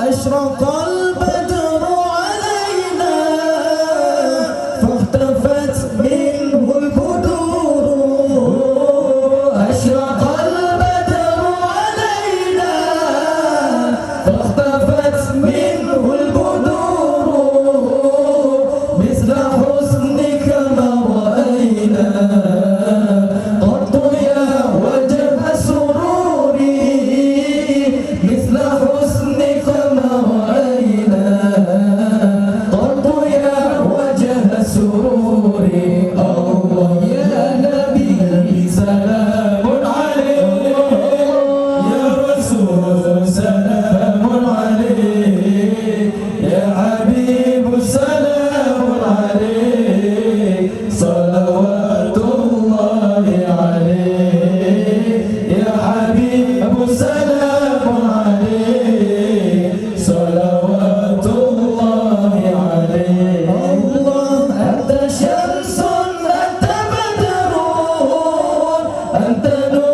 أشرق البدر علينا فاختفت منه البدور. أشرق البدر علينا فاختفت منه البدور مثل حسنك ما رأينا قط يا وجه سروري مثل حسنك ما رأينا قط يا وجه سروري. الله يا نبي سلام عليك يا رسول سلام عليك يا حبيب سلام عليك صلوات الله عليك يا حبيب سلام عليك صلوات الله عليك. الله أنت شمس أنت بدر أنت نور